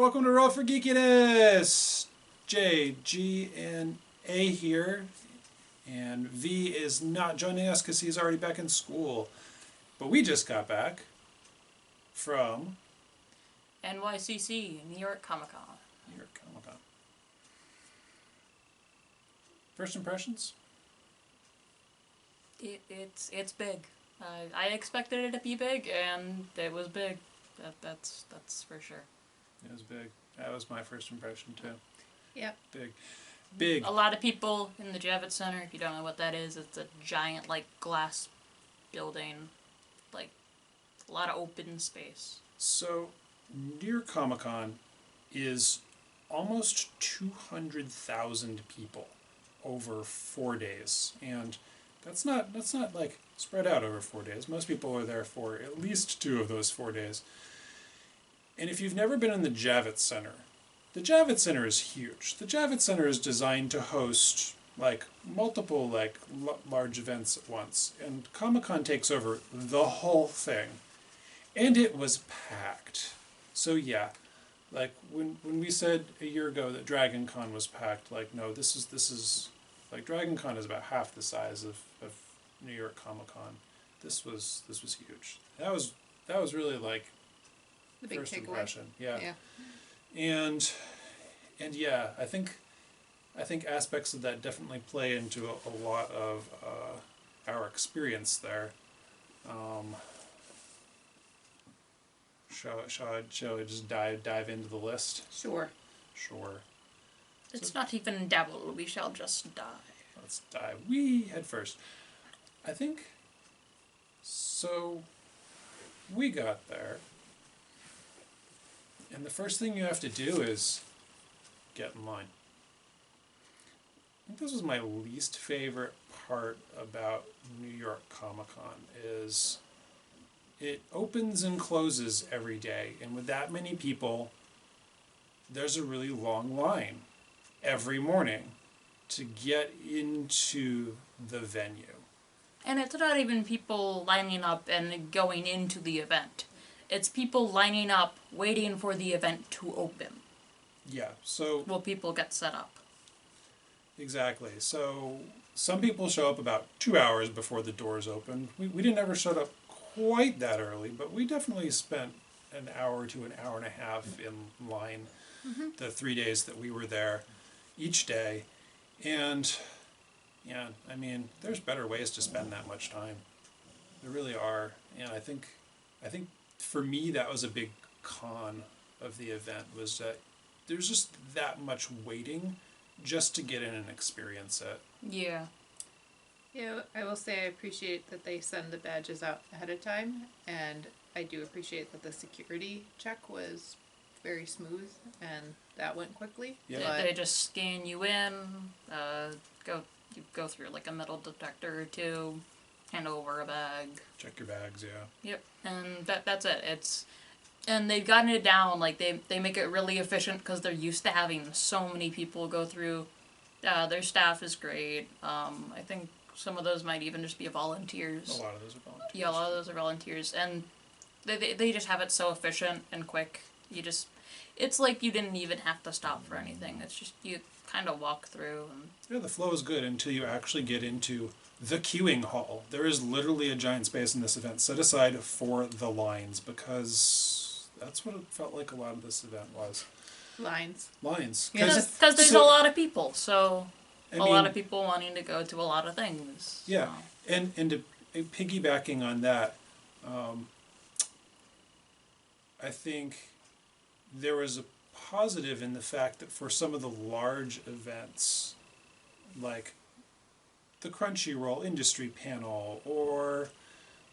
Welcome to Roll for Geekiness! J, G, and A here. And V is not joining us because he's already back in school. But we just got back from NYCC, New York Comic Con. New York Comic Con. First impressions? It's big. I expected it to be big, and it was big. That's for sure. It was big. That was my first impression too. Yep. Big. A lot of people in the Javits Center. If you don't know what that is, it's a giant glass building, a lot of open space. So, New York Comic Con is almost 200,000 people over 4 days, and that's not spread out over 4 days. Most people are there for at least 2 of those 4 days. And if you've never been in the Javits Center, the Javits Center is huge. The Javits Center is designed to host multiple large events at once, and Comic-Con takes over the whole thing. And it was packed. So yeah, when we said a year ago that Dragon Con was packed, no, this is Dragon Con is about half the size of New York Comic Con. This was huge. That was really the big first takeaway. impression. Yeah. And yeah, I think aspects of that definitely play into a lot of our experience there. Shall I just dive into the list? Sure. It's not even dabble. We shall just die. Let's dive. We head first. I think so. We got there, and the first thing you have to do is get in line. I think this was my least favorite part about New York Comic Con is it opens and closes every day, and with that many people, there's a really long line every morning to get into the venue. And it's not even people lining up and going into the event. It's people lining up, waiting for the event to open. Yeah, so... Well, people get set up. Exactly. So some people show up about 2 hours before the doors open. We didn't ever show up quite that early, but we definitely spent an hour to an hour and a half in line the 3 days that we were there each day. And yeah, I mean, there's better ways to spend that much time. There really are. And I think for me that was a big con of the event, was that there's just that much waiting just to get in and experience it. Yeah. Yeah, I will say I appreciate that they send the badges out ahead of time, and I do appreciate that the security check was very smooth and that went quickly. Yeah. They just scan you in, go through a metal detector or two, hand over a bag. Check your bags, yeah. Yep, and that's it. And they've gotten it down, they make it really efficient because they're used to having so many people go through. Their staff is great. I think some of those might even just be volunteers. A lot of those are volunteers. Yeah, a lot of those are volunteers. And they just have it so efficient and quick. It's like you didn't even have to stop for anything. It's just you kind of walk through. And yeah, the flow is good until you actually get into the queuing hall. There is literally a giant space in this event set aside for the lines, because that's what it felt like a lot of this event was. Lines. Because there's a lot of people, so a lot of people wanting to go to a lot of things. Yeah, so. And to, piggybacking on that, I think there was a positive in the fact that for some of the large events, like the Crunchyroll industry panel or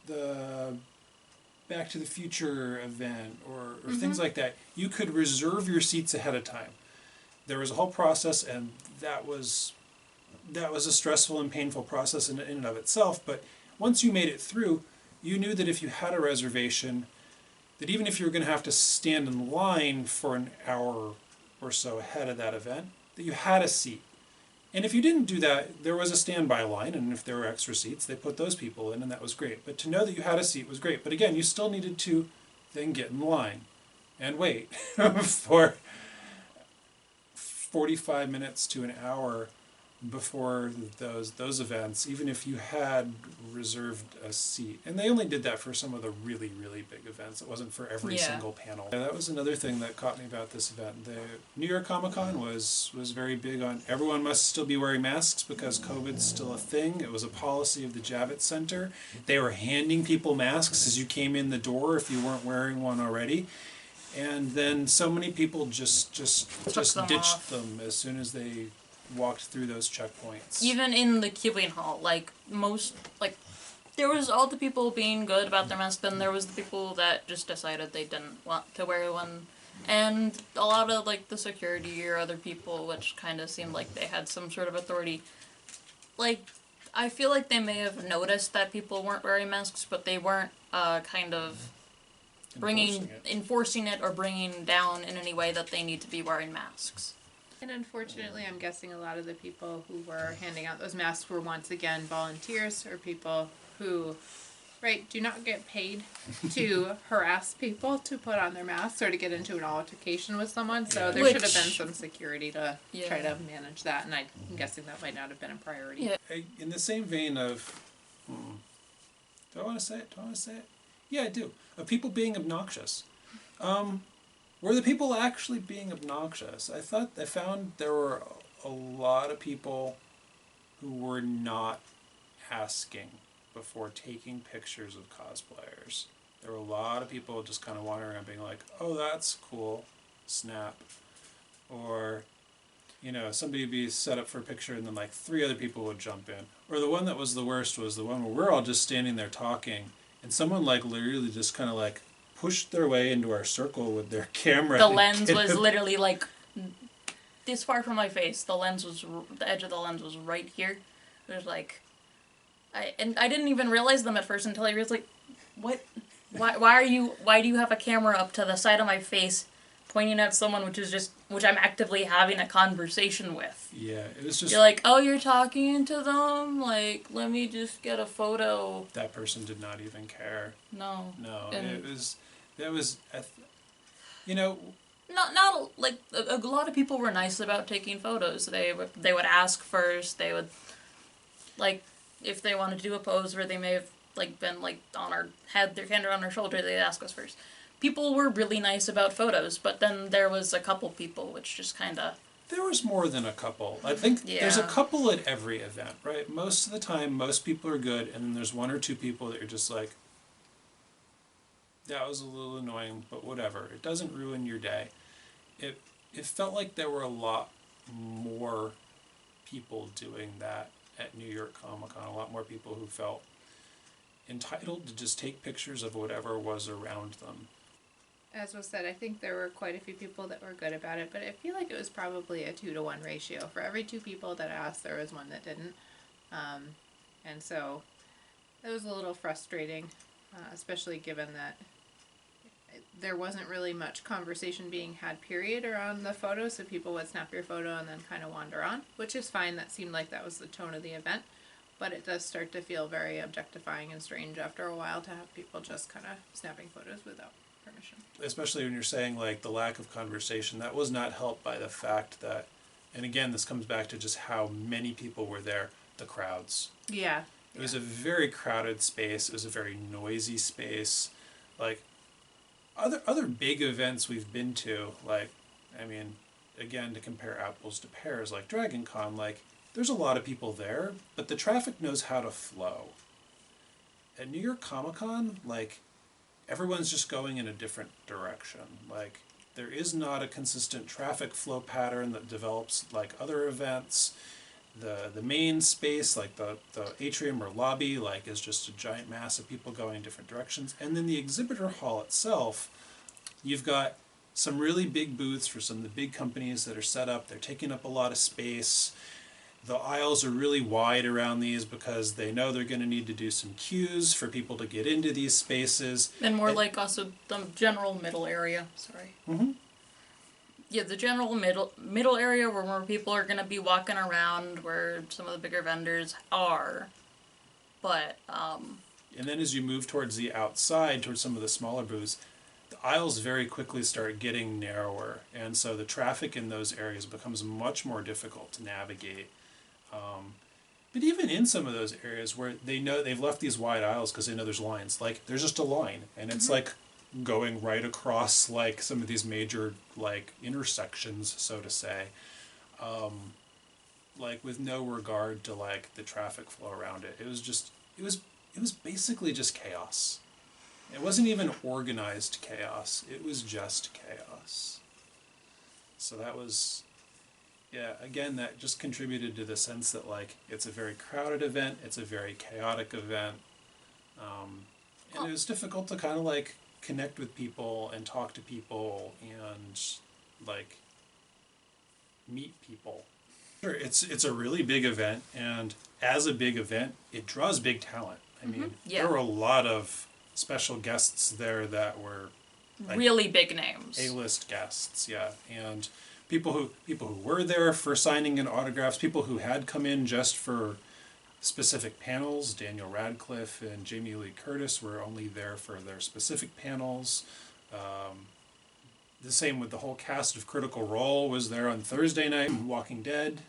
the Back to the Future event or things like that, you could reserve your seats ahead of time. There was a whole process, and that was a stressful and painful process in and of itself, but once you made it through, you knew that if you had a reservation, that even if you were going to have to stand in line for an hour or so ahead of that event, that you had a seat. And if you didn't do that, there was a standby line, and if there were extra seats, they put those people in, and that was great. But to know that you had a seat was great. But again, you still needed to then get in line. and wait for 45 minutes to an hour before those events, even if you had reserved a seat. And they only did that for some of the really, really big events. It wasn't for every Yeah. single panel. And that was another thing that caught me about this event. The New York Comic Con was very big on everyone must still be wearing masks because COVID's still a thing. It was a policy of the Javits Center. They were handing people masks as you came in the door if you weren't wearing one already. And then so many people just them ditched off. them as soon as they walked through those checkpoints. Even in the queuing hall, there was all the people being good about their mask, then there was the people that just decided they didn't want to wear one. And a lot of, the security or other people, which kind of seemed like they had some sort of authority, I feel like they may have noticed that people weren't wearing masks, but they weren't, enforcing it or bringing down in any way that they need to be wearing masks. And unfortunately, I'm guessing a lot of the people who were handing out those masks were once again volunteers or people who, do not get paid to harass people to put on their masks or to get into an altercation with someone. So Yeah. there should have been some security to Yeah. try to manage that, and I'm guessing that might not have been a priority. Yeah. In the same vein of, do I want to say it? Yeah, I do. Of people being obnoxious. Were the people actually being obnoxious? I found there were a lot of people who were not asking before taking pictures of cosplayers. There were a lot of people just kind of wandering around being like, oh, that's cool, snap. Or, somebody would be set up for a picture and then 3 other people would jump in. Or the one that was the worst was the one where we're all just standing there talking and someone literally just kind of pushed their way into our circle with their camera. The lens was literally this far from my face. The edge of the lens was right here. It was I didn't even realize them at first until I realized what? Why do you have a camera up to the side of my face, pointing at someone which I'm actively having a conversation with? Yeah, it was just. You're oh, you're talking to them? Let me just get a photo. That person did not even care. No. No, And it was, Not a lot of people were nice about taking photos. They would ask first. They would if they wanted to do a pose where they may have been had their hand on our shoulder, they'd ask us first. People were really nice about photos, but then there was a couple people which just kind of. There was more than a couple. I think there's a Yeah. couple at every event, right? Most of the time, most people are good, and then there's 1 or 2 people that you're just that was a little annoying, but whatever. It doesn't ruin your day. It felt like there were a lot more people doing that at New York Comic Con. A lot more people who felt entitled to just take pictures of whatever was around them. As was said, I think there were quite a few people that were good about it, but I feel like it was probably a 2-to-1 ratio. For every 2 people that asked, there was one that didn't. And so it was a little frustrating, especially given that there wasn't really much conversation being had, period, around the photo, so people would snap your photo and then kind of wander on, which is fine. That seemed like that was the tone of the event, but it does start to feel very objectifying and strange after a while to have people just kind of snapping photos without permission. Especially when you're saying the lack of conversation, that was not helped by the fact that, and again, this comes back to just how many people were there, the crowds. Yeah. It was a very crowded space. It was a very noisy space. Other big events we've been to, again, to compare apples to pears, Dragon Con, there's a lot of people there, but the traffic knows how to flow. At New York Comic Con, everyone's just going in a different direction. There is not a consistent traffic flow pattern that develops like other events. The main space, the atrium or lobby, is just a giant mass of people going in different directions. And then the exhibitor hall itself, you've got some really big booths for some of the big companies that are set up. They're taking up a lot of space. The aisles are really wide around these because they know they're going to need to do some queues for people to get into these spaces. And more also the general middle area. Sorry. Mm-hmm. Yeah, the general middle area where more people are going to be walking around, where some of the bigger vendors are. But, And then as you move towards the outside, towards some of the smaller booths, the aisles very quickly start getting narrower, and so the traffic in those areas becomes much more difficult to navigate. But even in some of those areas where they know they've left these wide aisles because they know there's lines, like there's just a line, and it's like going right across like some of these major like intersections, so to say, like with no regard to like the traffic flow around it. It was basically just chaos. It wasn't even organized chaos. It was just chaos. So that was, yeah, again, that just contributed to the sense that like it's a very crowded event, it's a very chaotic event, and it was difficult to kind of like connect with people and talk to people and like meet people. Sure, it's a really big event, and as a big event, it draws big talent. I mean, Yeah. there were a lot of special guests there that were like Really big names. A-list guests, yeah, and people who were there for signing and autographs, people who had come in just for specific panels. Daniel Radcliffe and Jamie Lee Curtis were only there for their specific panels. The same with the whole cast of Critical Role was there on Thursday night. Walking Dead,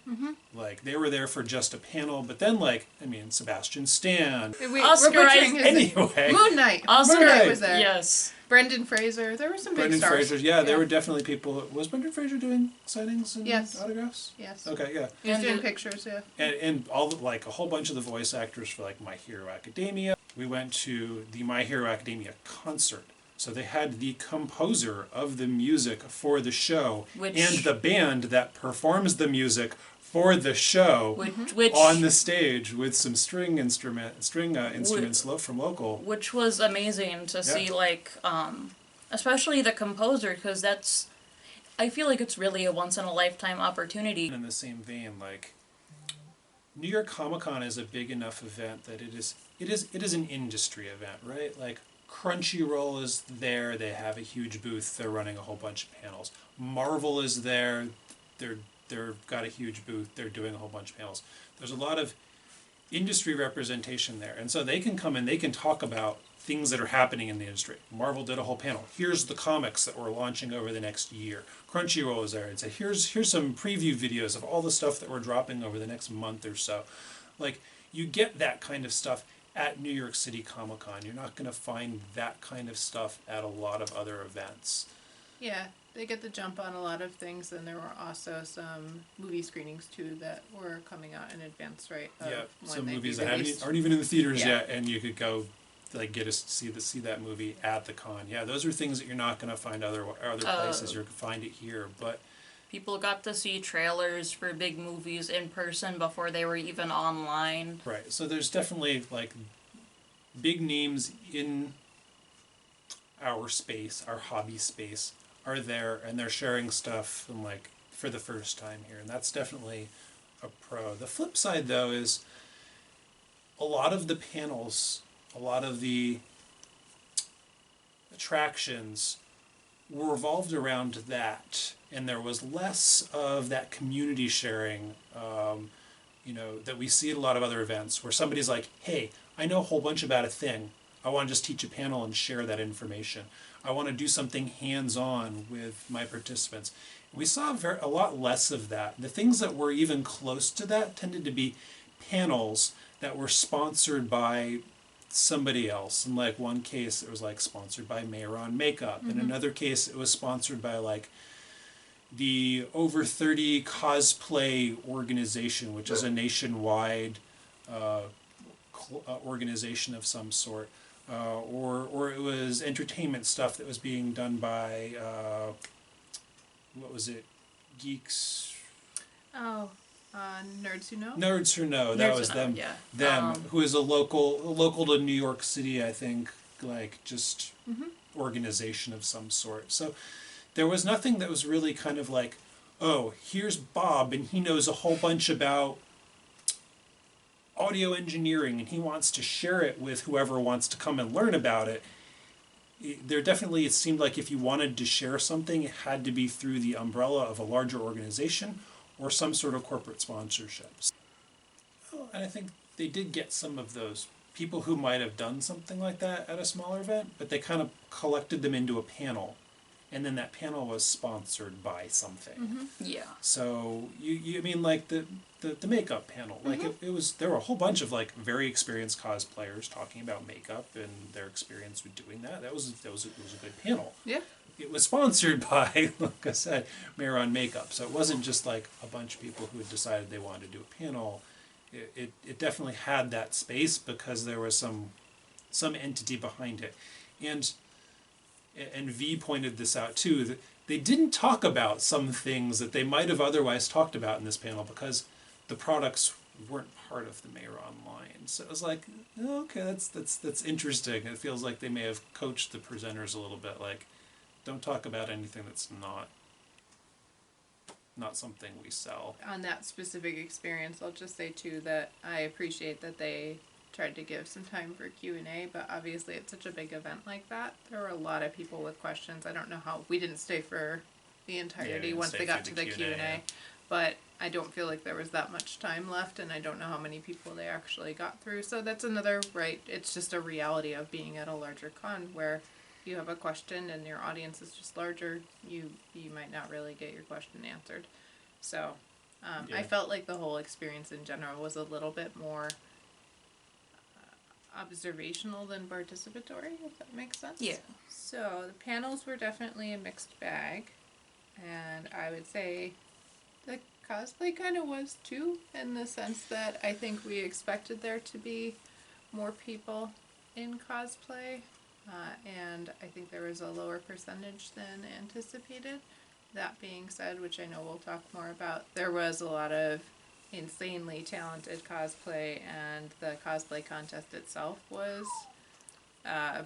like they were there for just a panel. But then, like, I mean, Sebastian Stan. Wait, Oscar we're butchering his name. Anyway, Moon Knight. Oscar, Moon Knight was there. yes. Brendan Fraser. There were some big Brendan stars. Fraser. Yeah, there were definitely people. Was Brendan Fraser doing signings and Yes. autographs? Yes. Okay, yeah. He was And doing the- pictures, yeah. And all like a whole bunch of the voice actors for like My Hero Academia. We went to the My Hero Academia concert. So they had the composer of the music for the show and the band that performs the music for the show Which on the stage with some string instruments from local. which was amazing to see, like, especially the composer, because that's, I feel like it's really a once in a lifetime opportunity. In the same vein, like New York Comic Con is a big enough event that it is an industry event, right? Like Crunchyroll is there, they have a huge booth, they're running a whole bunch of panels. Marvel is there, they've got a huge booth, they're doing a whole bunch of panels. There's a lot of industry representation there, and so they can come and they can talk about things that are happening in the industry. Marvel did a whole panel. Here's the comics that we're launching over the next year. Crunchyroll is there and said, here's some preview videos of all the stuff that we're dropping over the next month or so. Like, you get that kind of stuff at New York City Comic Con. You're not going to find that kind of stuff at a lot of other events. Yeah, they get the jump on a lot of things, and there were also some movie screenings too that were coming out in advance, right? Yeah, when some they'd movies be that released. aren't even in the theaters Yeah. yet, and you could go like get to see that movie at the con. Yeah, those are things that you're not going to find other places. You're going to find it here, but People got to see trailers for big movies in person before they were even online. right. So there's definitely like big names in our space, our hobby space, are there, and they're sharing stuff and like for the first time here, and that's definitely a pro. The flip side though is a lot of the panels, a lot of the attractions were revolved around that, and there was less of that community sharing, that we see at a lot of other events where somebody's like, hey, I know a whole bunch about a thing. I want to just teach a panel and share that information. I want to do something hands-on with my participants. We saw a lot less of that. The things that were even close to that tended to be panels that were sponsored by somebody else. In like one case, it was like sponsored by Mayron Makeup. In another case, it was sponsored by like the Over 30 Cosplay Organization, which is a nationwide organization of some sort. Or it was entertainment stuff that was being done by, what was it, Geeks? Oh, Nerds Who Know? Nerds Who Know, that Nerds was Who Know, them. yeah. Them, who is a local to New York City, I think, like just organization of some sort. So there was nothing that was really kind of like, oh, here's Bob and he knows a whole bunch about audio engineering and he wants to share it with whoever wants to come and learn about it. There definitely, it seemed like if you wanted to share something, it had to be through the umbrella of a larger organization or some sort of corporate sponsorship. And I think they did get some of those people who might have done something like that at a smaller event, but they kind of collected them into a panel, and then that panel was sponsored by something. Yeah. So you I mean like the makeup panel, like it was, there were a whole bunch of like very experienced cosplayers talking about makeup and their experience with doing that. It was a good panel. Yeah. It was sponsored by, like I said, Maron Makeup. So it wasn't just like a bunch of people who had decided they wanted to do a panel. It definitely had that space because there was some entity behind it. And V pointed this out too, that they didn't talk about some things that they might have otherwise talked about in this panel because the products weren't part of the Mayron line. So it was like, oh, okay, that's interesting. It feels like they may have coached the presenters a little bit, like, don't talk about anything that's not something we sell. On that specific experience, I'll just say too that I appreciate that they tried to give some time for Q&A, but obviously it's such a big event like that. There were a lot of people with questions. I don't know how we didn't stay for the entirety once they got to the Q&A, yeah. but I don't feel like there was that much time left, and I don't know how many people they actually got through. So that's another, right, it's just a reality of being at a larger con where you have a question and your audience is just larger, you might not really get your question answered. So Yeah. I felt like the whole experience in general was a little bit more observational than participatory, if that makes sense. Yeah. So the panels were definitely a mixed bag, and I would say the cosplay kind of was too, in the sense that I think we expected there to be more people in cosplay, and I think there was a lower percentage than anticipated. That being said, which I know we'll talk more about, there was a lot of insanely talented cosplay, and the cosplay contest itself was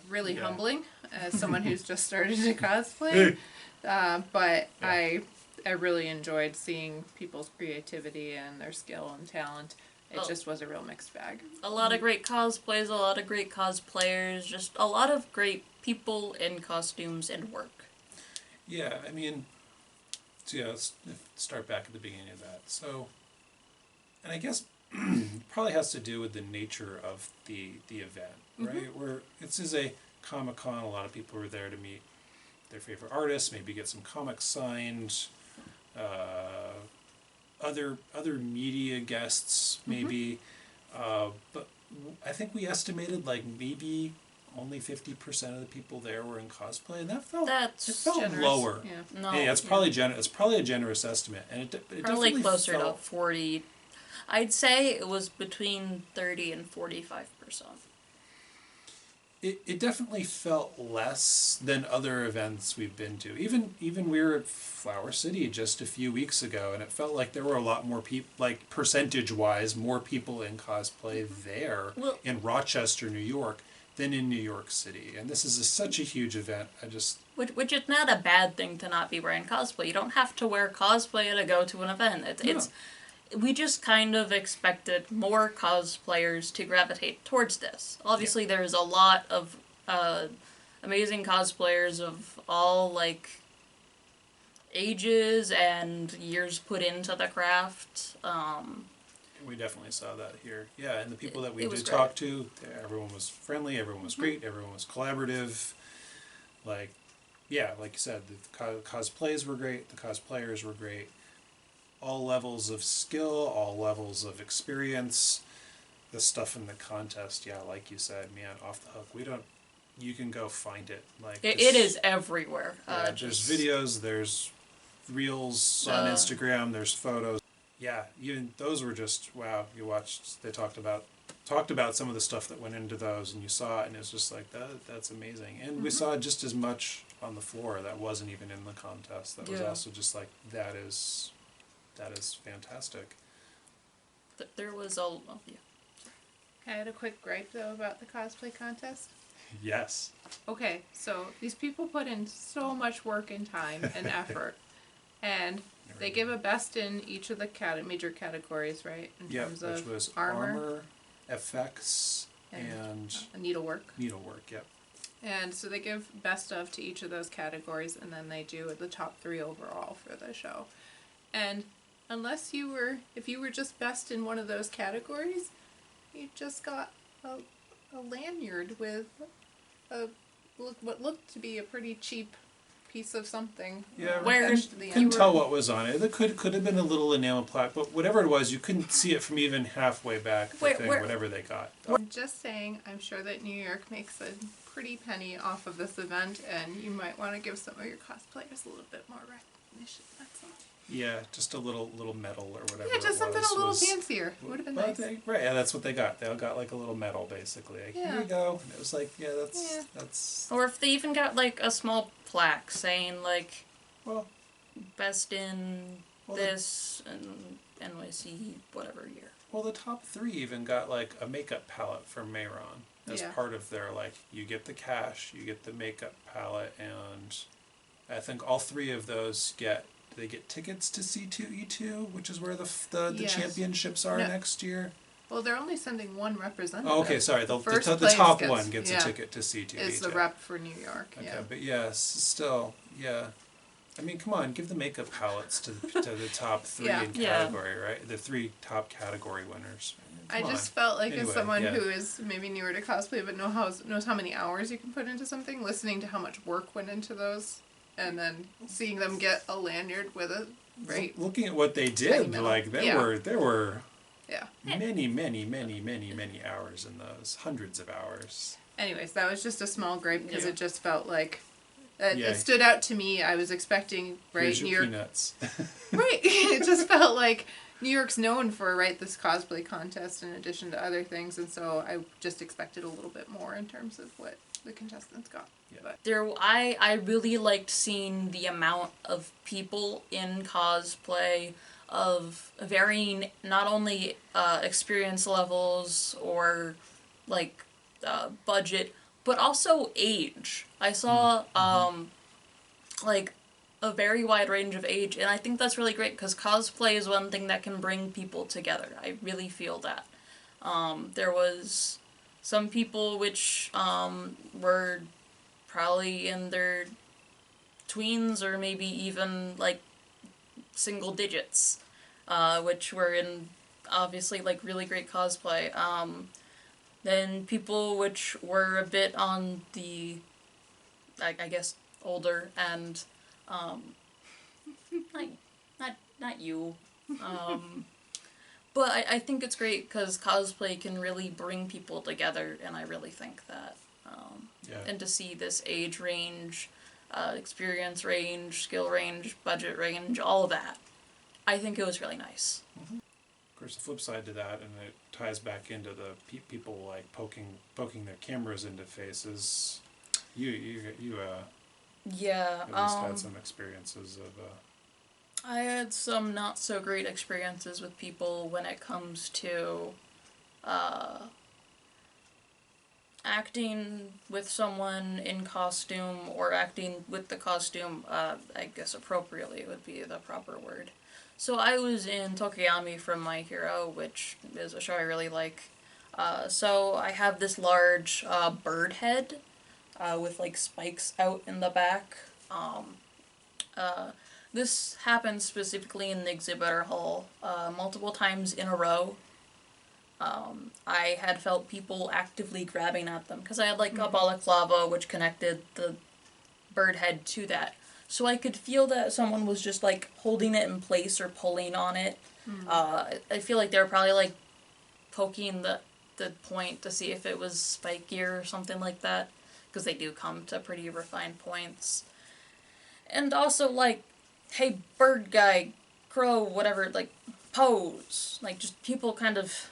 really Yeah. humbling as someone who's just started to cosplay. But Yeah. I really enjoyed seeing people's creativity and their skill and talent. It just was a real mixed bag. A lot of great cosplays, a lot of great cosplayers, just a lot of great people in costumes and work. Yeah, I mean, so yeah, let's start back at the beginning of that. So, and I guess it probably has to do with the nature of the event, right? Where this is a Comic-Con, a lot of people are there to meet their favorite artists, maybe get some comics signed, other media guests maybe, but I think we estimated like maybe only 50% of the people there were in cosplay, and it felt Generous. lower. Yeah. No, Yeah, it's probably it's probably a generous estimate, and it probably definitely closer to felt, 40. I'd say it was between 30 and 45%. it definitely felt less than other events we've been to. Even we were at Flower City just a few weeks ago, and it felt like there were a lot more people, like percentage-wise, more people in cosplay there Well- in Rochester, New York, than in New York City. And this is such a huge event. Which is not a bad thing to not be wearing cosplay. You don't have to wear cosplay to go to an event. It's we just kind of expected more cosplayers to gravitate towards this. Obviously, there's a lot of amazing cosplayers of all like ages and years put into the craft. We definitely saw that here. Yeah, and the people that we It was did great. talk to, everyone was friendly, everyone was great, everyone was collaborative. Like, yeah, like you said, the cosplays were great, the cosplayers were great. All levels of skill, all levels of experience. The stuff in the contest, yeah, like you said, man, off the hook. You can go find it. Like It is everywhere. Yeah, there's videos, there's reels on Instagram, there's photos. Yeah, even those were just wow. You watched. They talked about some of the stuff that went into those, and you saw it, and it's just like that's amazing. And we saw just as much on the floor that wasn't even in the contest. That was also just like that is fantastic. There was a I had a quick gripe though about the cosplay contest. Yes. Okay, so these people put in so much work and time and effort, and they give a best in each of the major categories, right? In terms which of was armor, effects, and needlework. needlework. Yep. And so they give best of to each of those categories, and then they do the top 3 overall for the show. And if you were just best in one of those categories, you just got a lanyard with what looked to be a pretty cheap piece of something. Yeah, Where attached to the couldn't end. tell what was on it. It could have been a little enamel plaque, but whatever it was, you couldn't see it from even halfway back the thing, whatever they got. I'm just saying, I'm sure that New York makes a pretty penny off of this event, and you might want to give some of your cosplayers a little bit more recognition. That's all. Yeah, just a little medal or whatever. Yeah, just something a little was. fancier. Would have been Well, nice. right, yeah, that's what they got. They all got like a little medal, basically. Like, Yeah. here you go. And it was like, yeah, that's. Or if they even got like a small plaque saying like Well, best in Well, this and NYC whatever year. well, the top 3 even got like a makeup palette from Mayron as Yeah. part of their like. You get the cash, you get the makeup palette, and I think all 3 of those get. They get tickets to C2E2, which is where the Yes. championships are No. next year. Well, they're only sending one representative. Oh, okay, sorry. The First the place top gets- one gets yeah, a ticket to C2E2. Is the rep for New York. Okay, Yeah. but yes, still, yeah. I mean, come on, give the makeup palettes to the top 3 Yeah. in Yeah. category, right? The 3 top category winners. I Come just on. felt like Anyway, as someone yeah. who is maybe newer to cosplay but knows how many hours you can put into something, listening to how much work went into those, and then seeing them get a lanyard with a right. Looking at what they Tiny did, medal. like there Yeah. were Yeah. many hours in those, hundreds of hours. Anyways, that was just a small gripe because Yeah. it just felt like Yeah. it stood out to me. I was expecting Here's New your York. peanuts. Right. It just felt like New York's known for this cosplay contest in addition to other things, and so I just expected a little bit more in terms of what the contestants got. Yeah. But I really liked seeing the amount of people in cosplay of varying not only experience levels or like budget, but also age. I saw like a very wide range of age, and I think that's really great because cosplay is one thing that can bring people together. I really feel that. There was some people which were probably in their tweens or maybe even like single digits, which were in obviously like really great cosplay. Then people which were a bit on the, I guess, older and not you. But I think it's great because cosplay can really bring people together, and I really think that. Yeah. And to see this age range, experience range, skill range, budget range, all of that, I think it was really nice. Of course, the flip side to that, and it ties back into the people like poking their cameras into faces. You Yeah, at least had some experiences of. I had some not so great experiences with people when it comes to acting with someone in costume or acting with the costume, I guess appropriately would be the proper word. So I was in Tokuyami from My Hero, which is a show I really like. So I have this large bird head with like spikes out in the back. This happened specifically in the exhibitor hall multiple times in a row. I had felt people actively grabbing at them because I had like a balaclava which connected the bird head to that. So I could feel that someone was just like holding it in place or pulling on it. I feel like they were probably like poking the point to see if it was spikier or something like that, because they do come to pretty refined points. And also like, hey, bird guy, crow, whatever, like, pose. Like, just people kind of,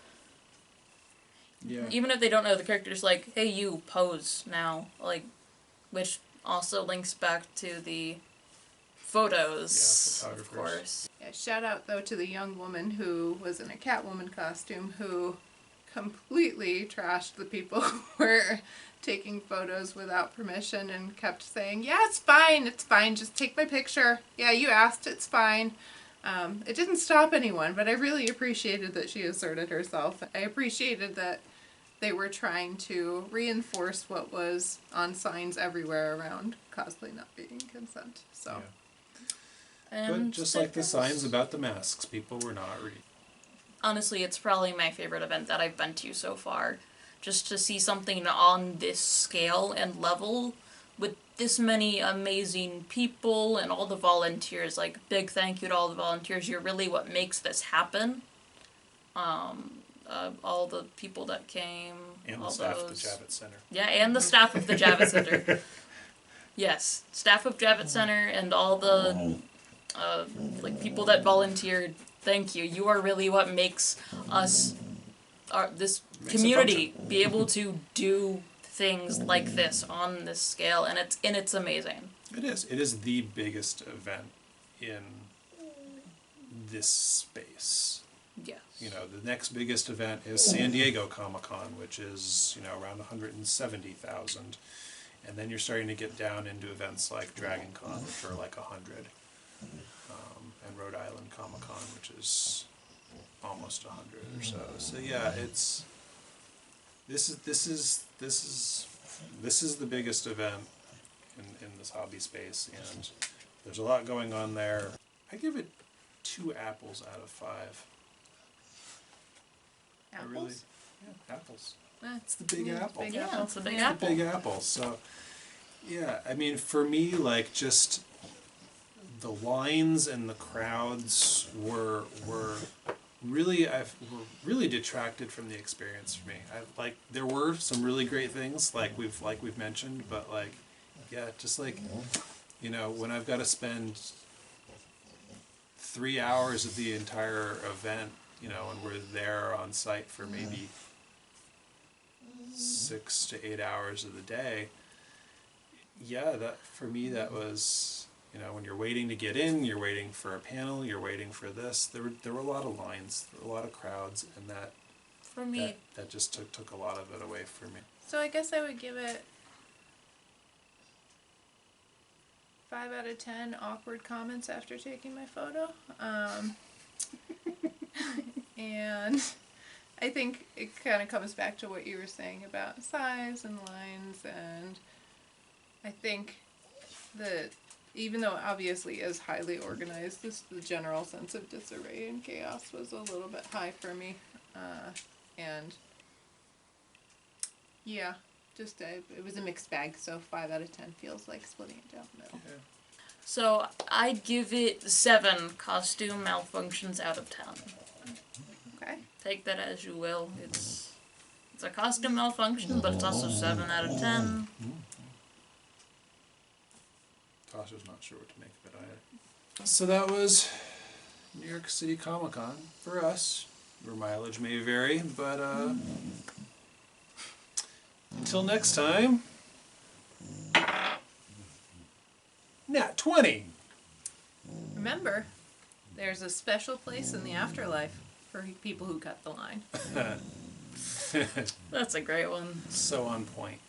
Yeah. even if they don't know the character, just like, hey, you, pose now. Like, which also links back to the photos, Yeah, of photographers. course. yeah, shout out though to the young woman who was in a Catwoman costume who completely trashed the people who were taking photos without permission and kept saying, yeah, it's fine, just take my picture. Yeah, you asked, it's fine. It didn't stop anyone, but I really appreciated that she asserted herself. I appreciated that they were trying to reinforce what was on signs everywhere around cosplay not being consent. So, Yeah. And But just like the signs about the masks, people were not reading. honestly, it's probably my favorite event that I've been to so far. just to see something on this scale and level with this many amazing people and all the volunteers. Like, big thank you to all the volunteers. You're really what makes this happen. All the people that came. And the all staff at the those. Javits Center. Yeah, and the staff of the Javits Center. Yes, staff of Javits Center and all the like people that volunteered. Thank you. You are really what makes us, this Makes it community, be able to do things like this on this scale, and it's amazing. It is. It is the biggest event in this space. Yes. You know, the next biggest event is San Diego Comic-Con, which is, you know, around 170,000. And then you're starting to get down into events like Dragon Con, which are like 100. And Rhode Island Comic-Con, which is almost 100 or so. So yeah, this is the biggest event in this hobby space, and there's a lot going on there. I give it 2 apples out of 5. Apples? I really, yeah, apples. That's the big apple. Big Yeah, apple. it's a big It's apple. the big apple. So yeah, I mean, for me, like, just the lines and the crowds were really were really detracted from the experience for me. Like, there were some really great things like we've mentioned, but like, yeah, just like, you know, when I've got to spend 3 hours of the entire event, you know, and we're there on site for maybe 6 to 8 hours of the day. Yeah, that for me, that was, you know, when you're waiting to get in, you're waiting for a panel, you're waiting for this. There were a lot of lines, there were a lot of crowds, and For me, that just took a lot of it away from me. So I guess I would give it 5 out of 10 awkward comments after taking my photo. And I think it kind of comes back to what you were saying about size and lines, and I think that even though obviously as highly organized, the general sense of disarray and chaos was a little bit high for me. And yeah, just it was a mixed bag, so 5 out of 10 feels like splitting it down the middle. Yeah. so I'd give it 7 costume malfunctions out of 10. Okay. Take that as you will. It's a costume malfunction, but it's also 7 out of 10. Tasha's not sure what to make of it either. So that was New York City Comic Con for us. Your mileage may vary, but until next time, Nat 20. Remember, there's a special place in the afterlife for people who cut the line. That's a great one. So on point.